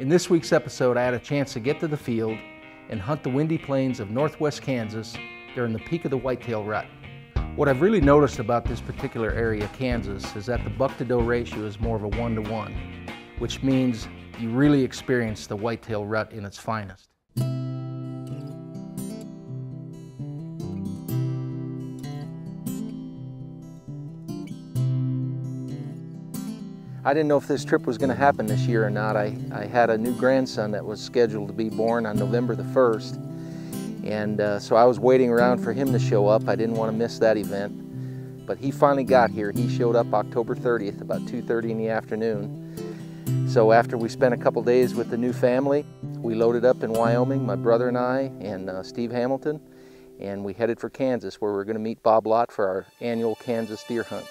In this week's episode, I had a chance to get to the field and hunt the windy plains of northwest Kansas during the peak of the whitetail rut. What I've really noticed about this particular area, Kansas, is that the buck-to-doe ratio is more of a 1-to-1, which means you really experience the whitetail rut in its finest. I didn't know if this trip was going to happen this year or not. I had a new grandson that was scheduled to be born on November the 1st. And so I was waiting around for him to show up. I didn't want to miss that event. But he finally got here. He showed up October 30th, about 2:30 in the afternoon. So after we spent a couple days with the new family, we loaded up in Wyoming, my brother and I, and Steve Hamilton, and we headed for Kansas, where we're going to meet Bob Lott for our annual Kansas deer hunt.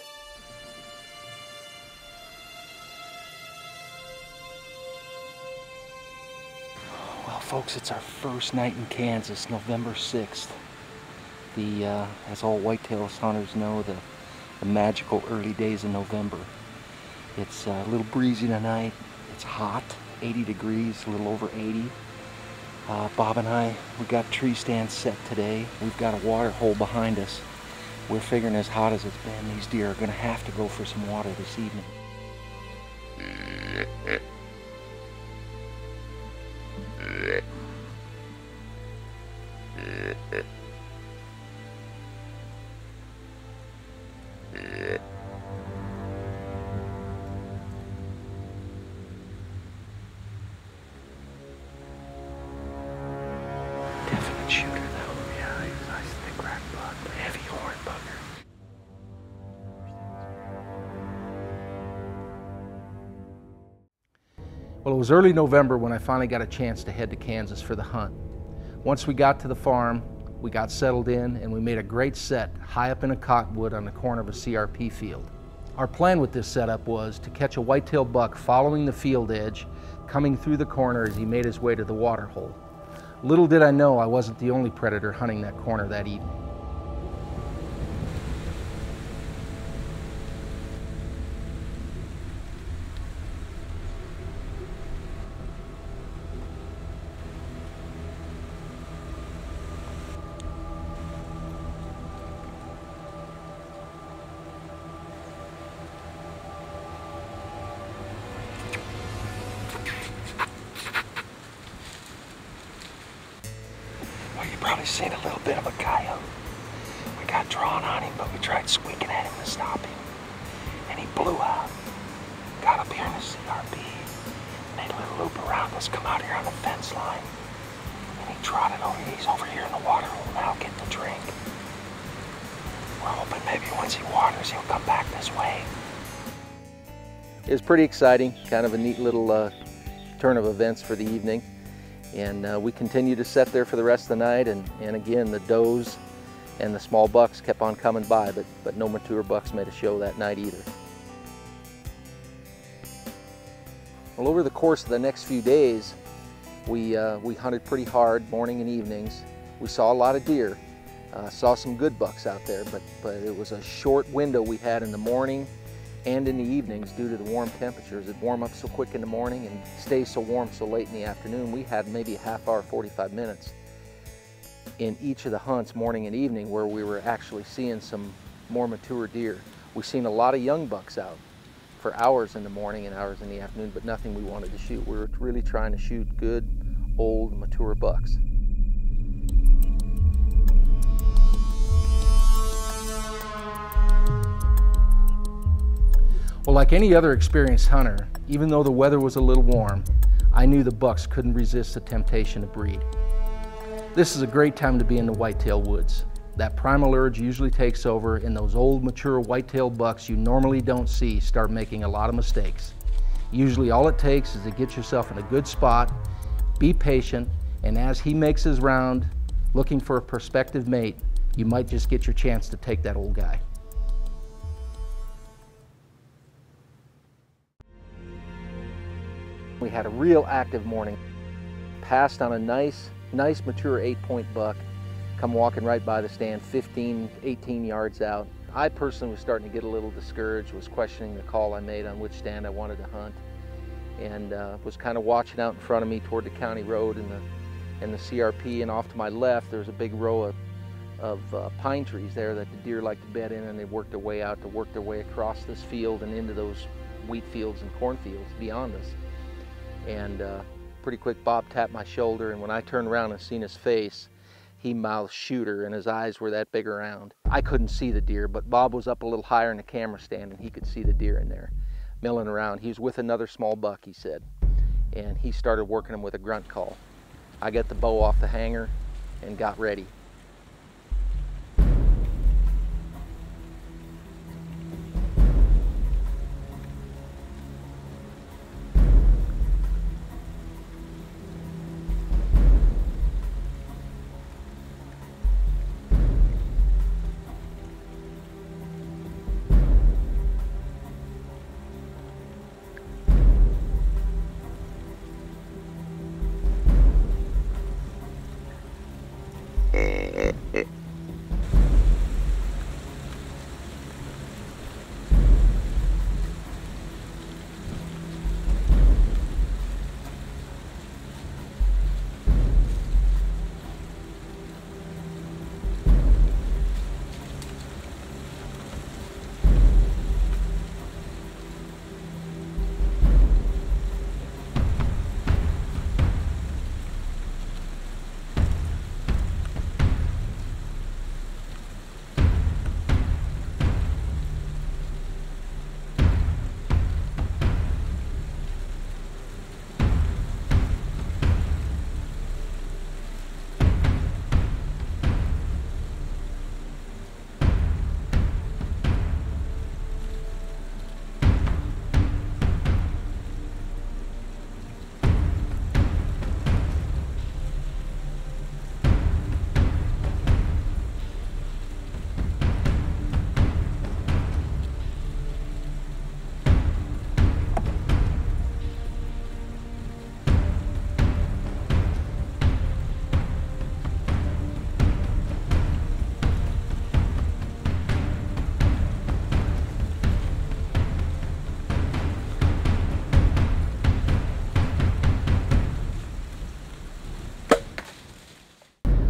Folks, it's our first night in Kansas, November 6th. As all whitetail hunters know, the magical early days of November. It's a little breezy tonight. It's hot, 80 degrees, a little over 80. Bob and I, we got tree stands set today. We've got a water hole behind us. We're figuring as hot as it's been, these deer are going to have to go for some water this evening. Definite shooter though. Yeah, he's a nice thick rack buck, heavy horn bugger. Well, it was early November when I finally got a chance to head to Kansas for the hunt. Once we got to the farm, we got settled in and we made a great set high up in a cottonwood on the corner of a CRP field. Our plan with this setup was to catch a whitetail buck following the field edge, coming through the corner as he made his way to the water hole. Little did I know I wasn't the only predator hunting that corner that evening. Well, you probably seen a little bit of a coyote. We got drawn on him, but we tried squeaking at him to stop him. And he blew out. Got up here in the CRP, made a little loop around us, come out here on the fence line. And he trotted over. He's over here in the water hole now getting a drink. We're hoping maybe once he waters, he'll come back this way. It was pretty exciting, kind of a neat little turn of events for the evening. And we continued to set there for the rest of the night, and again, the does and the small bucks kept on coming by, but no mature bucks made a show that night either. Well, over the course of the next few days, we hunted pretty hard, morning and evenings. We saw a lot of deer, saw some good bucks out there, but it was a short window we had in the morning and in the evenings due to the warm temperatures. It'd warm up so quick in the morning and stay so warm so late in the afternoon. We had maybe a half hour, 45 minutes in each of the hunts, morning and evening, where we were actually seeing some more mature deer. We've seen a lot of young bucks out for hours in the morning and hours in the afternoon, but nothing we wanted to shoot. We were really trying to shoot good, old, mature bucks. Well, like any other experienced hunter, even though the weather was a little warm, I knew the bucks couldn't resist the temptation to breed. This is a great time to be in the whitetail woods. That primal urge usually takes over, and those old, mature whitetail bucks you normally don't see start making a lot of mistakes. Usually all it takes is to get yourself in a good spot, be patient, and as he makes his round looking for a prospective mate, you might just get your chance to take that old guy. We had a real active morning. Passed on a nice mature 8-point buck, come walking right by the stand, 15, 18 yards out. I personally was starting to get a little discouraged, was questioning the call I made on which stand I wanted to hunt. and was kind of watching out in front of me toward the county road and the CRP, and off to my left there's a big row of pine trees there that the deer like to bed in, and they work their way out to work their way across this field and into those wheat fields and cornfields beyond us. And pretty quick Bob tapped my shoulder, and when I turned around and seen his face, he mouthed "shooter," and his eyes were that big around. I couldn't see the deer, but Bob was up a little higher in the camera stand and he could see the deer in there milling around. He was with another small buck, he said, and he started working him with a grunt call. I got the bow off the hanger and got ready.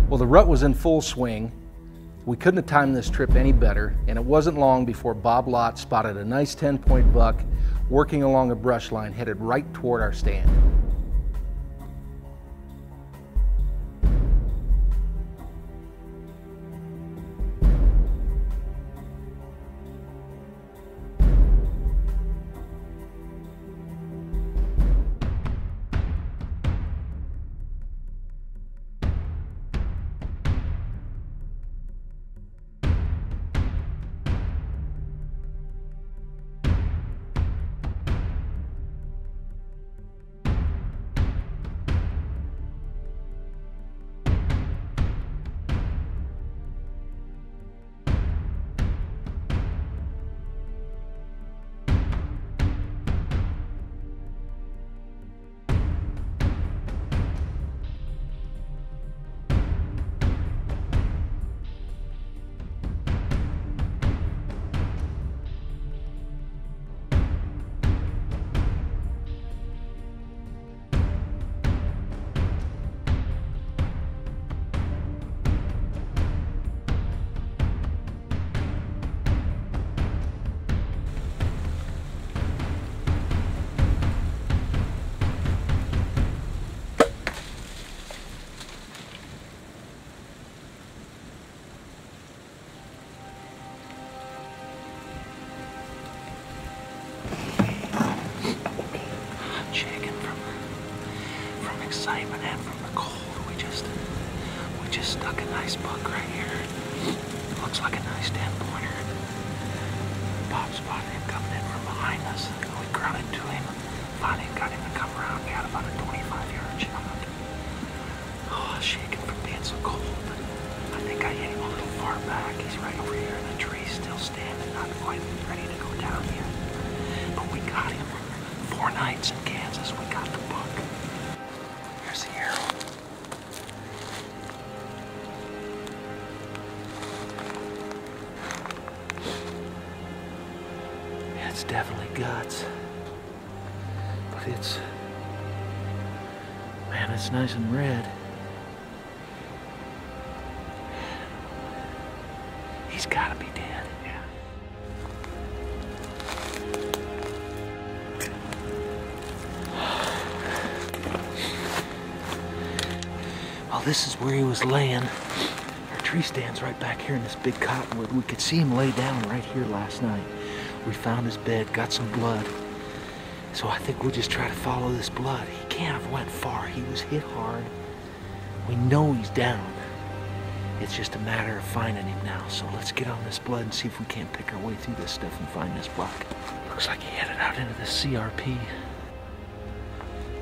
Well, the rut was in full swing. We couldn't have timed this trip any better, and it wasn't long before Bob Lott spotted a nice 10-point buck working along a brush line headed right toward our stand. Excitement and from the cold. We just stuck a nice buck right here. Looks like a nice 10-pointer. Bob spotted him coming in from behind us. We grunted to him. Finally got him to come around. We had about a 25-yard shot. Oh, shaking from being so cold. I think I hit him a little far back. He's right over here in the tree, still standing, not quite ready to go down yet. But we got him. 4 nights in Kansas, we got the buck. Here's the arrow. It's definitely guts. but it's, man, it's nice and red. He's gotta be dead. Yeah. Well, this is where he was laying. Our tree stand's right back here in this big cottonwood. We could see him lay down right here last night. We found his bed, got some blood. So I think we'll just try to follow this blood. He can't have went far. He was hit hard. We know he's down. It's just a matter of finding him now. So let's get on this blood and see if we can't pick our way through this stuff and find this buck. Looks like he headed out into the CRP.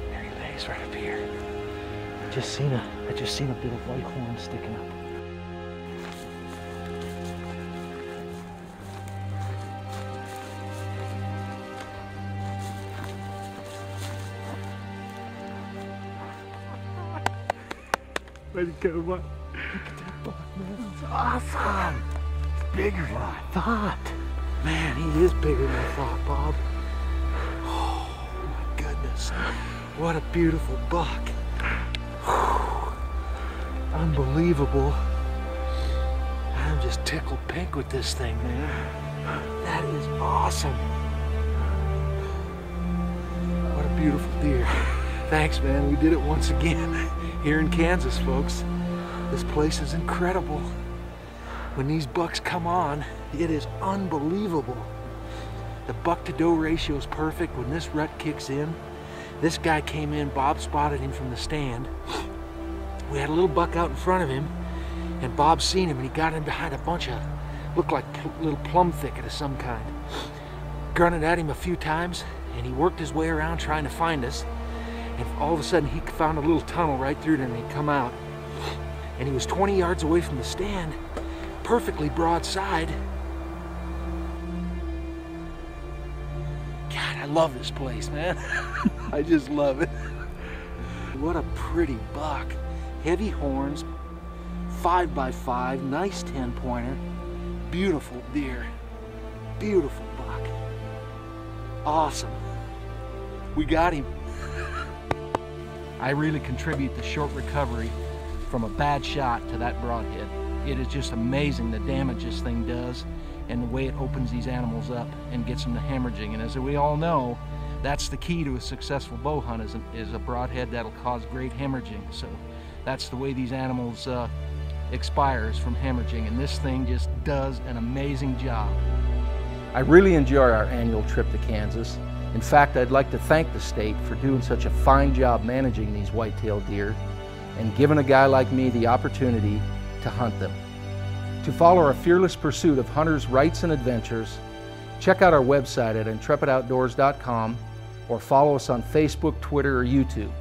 There he lays right up here. I just seen a bit of white horn sticking up. Ready to go, what? Look at that buck, man. It's awesome. It's bigger than I thought. Man, he is bigger than I thought, Bob. Oh, my goodness. What a beautiful buck. Unbelievable. I'm just tickled pink with this thing, man. That is awesome. What a beautiful deer. Thanks, man. We did it once again. Here in Kansas, folks. This place is incredible. When these bucks come on, it is unbelievable. The buck to doe ratio is perfect. When this rut kicks in, this guy came in, Bob spotted him from the stand. We had a little buck out in front of him, and Bob seen him, and he got in behind a bunch of, looked like little plum thicket of some kind. Grunted at him a few times, and he worked his way around trying to find us. And all of a sudden, he found a little tunnel right through there, and he'd come out. And he was 20 yards away from the stand, perfectly broadside. God, I love this place, man. I just love it. What a pretty buck. Heavy horns, 5x5, nice 10-pointer. Beautiful deer. Beautiful buck. Awesome. We got him. I really contribute the short recovery from a bad shot to that broadhead. It is just amazing the damage this thing does and the way it opens these animals up and gets them to hemorrhaging. And as we all know, that's the key to a successful bow hunt, is a broadhead that'll cause great hemorrhaging. So that's the way these animals expires, from hemorrhaging, and this thing just does an amazing job. I really enjoy our annual trip to Kansas. In fact, I'd like to thank the state for doing such a fine job managing these whitetail deer and giving a guy like me the opportunity to hunt them. To follow our fearless pursuit of hunters' rights and adventures, check out our website at intrepidoutdoors.com or follow us on Facebook, Twitter, or YouTube.